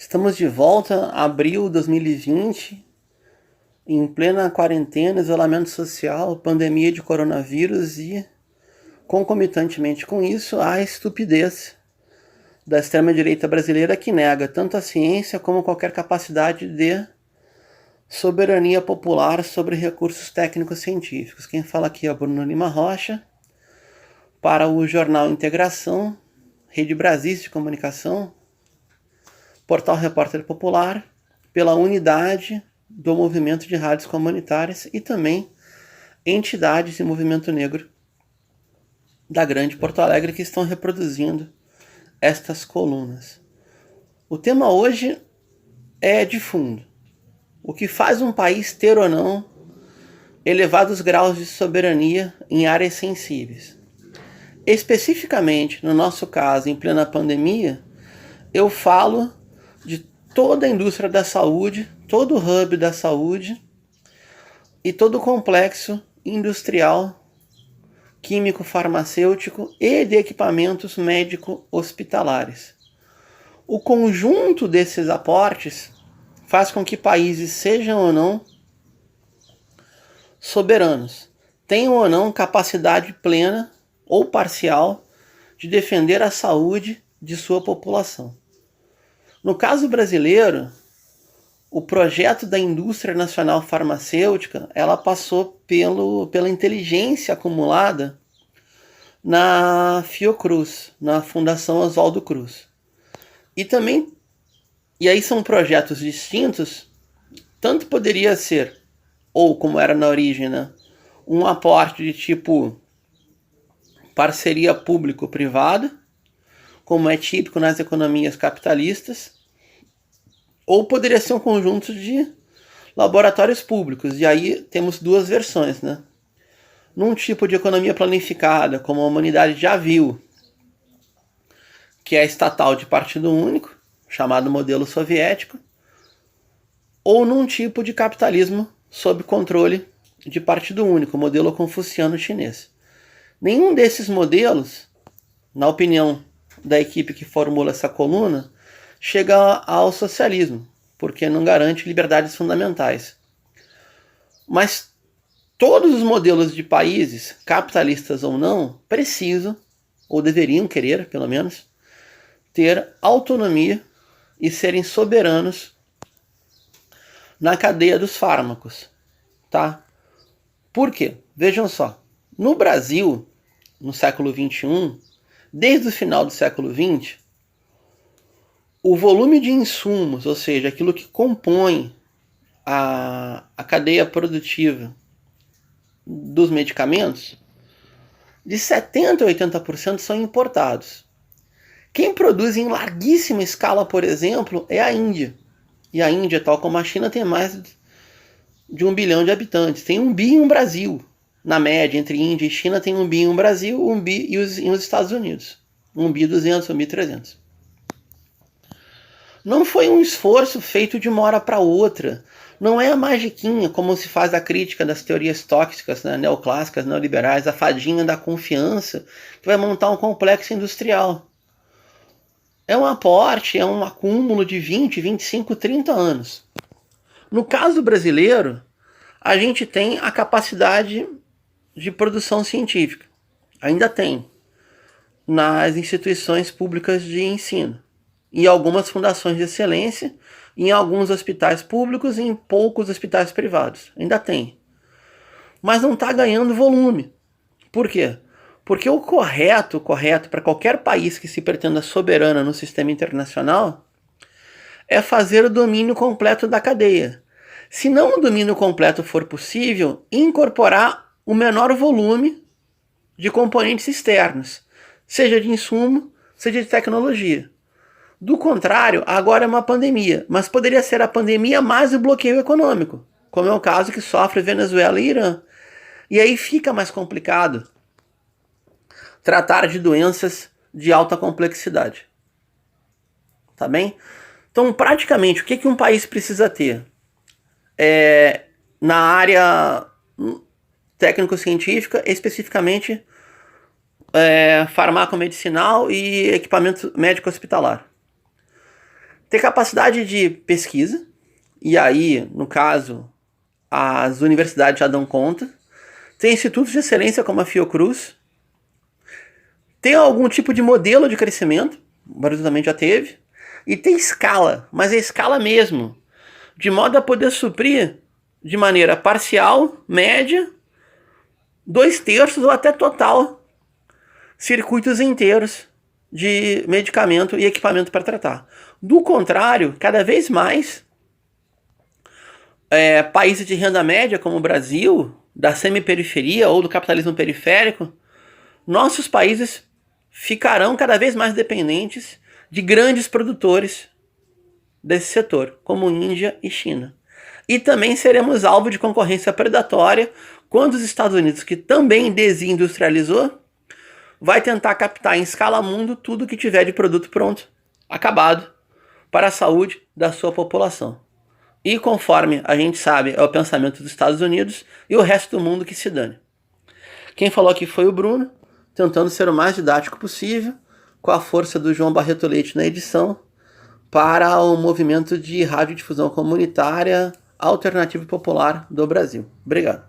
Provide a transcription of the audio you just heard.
Estamos de volta, abril de 2020, em plena quarentena, isolamento social, pandemia de coronavírus e, concomitantemente com isso, a estupidez da extrema-direita brasileira que nega tanto a ciência como qualquer capacidade de soberania popular sobre recursos técnicos científicos. Quem fala aqui é Bruno Lima Rocha, para o jornal Integração, Rede Brasis de Comunicação, Portal Repórter Popular, pela unidade do movimento de rádios comunitárias e também entidades e movimento negro da Grande Porto Alegre que estão reproduzindo estas colunas. O tema hoje é de fundo. O que faz um país ter ou não elevados graus de soberania em áreas sensíveis. Especificamente, no nosso caso, em plena pandemia, eu falo de toda a indústria da saúde, todo o hub da saúde e todo o complexo industrial, químico, farmacêutico e de equipamentos médico-hospitalares. O conjunto desses aportes faz com que países sejam ou não soberanos, tenham ou não capacidade plena ou parcial de defender a saúde de sua população. No caso brasileiro, o projeto da indústria nacional farmacêutica, ela passou pela inteligência acumulada na Fiocruz, na Fundação Oswaldo Cruz. E aí são projetos distintos, tanto poderia ser, ou como era na origem, né, um aporte de tipo parceria público-privada, como é típico nas economias capitalistas, ou poderia ser um conjunto de laboratórios públicos. E aí temos duas versões, né? Num tipo de economia planificada, como a humanidade já viu, que é estatal de partido único, chamado modelo soviético, ou num tipo de capitalismo sob controle de partido único, modelo confuciano chinês. Nenhum desses modelos, na opinião da equipe que formula essa coluna, chega ao socialismo, porque não garante liberdades fundamentais. Mas todos os modelos de países, capitalistas ou não, precisam, ou deveriam querer, pelo menos, ter autonomia e serem soberanos na cadeia dos fármacos. Tá? Por quê? Vejam só. No Brasil, no século XXI, desde o final do século XX, o volume de insumos, ou seja, aquilo que compõe a cadeia produtiva dos medicamentos, de 70% a 80% são importados. Quem produz em larguíssima escala, por exemplo, é a Índia. E a Índia, tal como a China, tem mais de 1 bilhão de habitantes. Tem 1 bi em um Brasil. Na média, entre Índia e China, tem 1 bi em um Brasil, 1 bi e os Estados Unidos. 1 bi 200, 1 bi 300. Não foi um esforço feito de uma hora para outra. Não é a magiquinha, como se faz a crítica das teorias tóxicas, né, neoclássicas, neoliberais, a fadinha da confiança, que vai montar um complexo industrial. É um aporte, é um acúmulo de 20, 25, 30 anos. No caso brasileiro, a gente tem a capacidade de produção científica. Ainda tem. Nas instituições públicas de ensino. Em algumas fundações de excelência, em alguns hospitais públicos e em poucos hospitais privados. Ainda tem. Mas não está ganhando volume. Por quê? Porque o correto para qualquer país que se pretenda soberano no sistema internacional é fazer o domínio completo da cadeia. Se não o domínio completo for possível, incorporar o menor volume de componentes externos, seja de insumo, seja de tecnologia. Do contrário, agora é uma pandemia, mas poderia ser a pandemia mais o bloqueio econômico, como é o caso que sofre Venezuela e Irã. E aí fica mais complicado tratar de doenças de alta complexidade. Tá bem? Então, praticamente, o que um país precisa ter? Na área técnico-científica, especificamente farmacomedicinal e equipamento médico-hospitalar. ter capacidade de pesquisa, e aí, no caso, as universidades já dão conta, ter institutos de excelência como a Fiocruz, ter algum tipo de modelo de crescimento, o Brasil também já teve, e ter escala, mas é escala mesmo, de modo a poder suprir de maneira parcial, média, 2/3 ou até total, circuitos inteiros de medicamento e equipamento para tratar. Do contrário, cada vez mais, países de renda média como o Brasil, da semiperiferia ou do capitalismo periférico, nossos países ficarão cada vez mais dependentes de grandes produtores desse setor, como Índia e China. E também seremos alvo de concorrência predatória quando os Estados Unidos, que também desindustrializou, vai tentar captar em escala mundo tudo que tiver de produto pronto, acabado, para a saúde da sua população. E conforme a gente sabe, é o pensamento dos Estados Unidos e o resto do mundo que se dane. Quem falou aqui foi o Bruno, tentando ser o mais didático possível, com a força do João Barreto Leite na edição, para o movimento de radiodifusão comunitária alternativo popular do Brasil. Obrigado.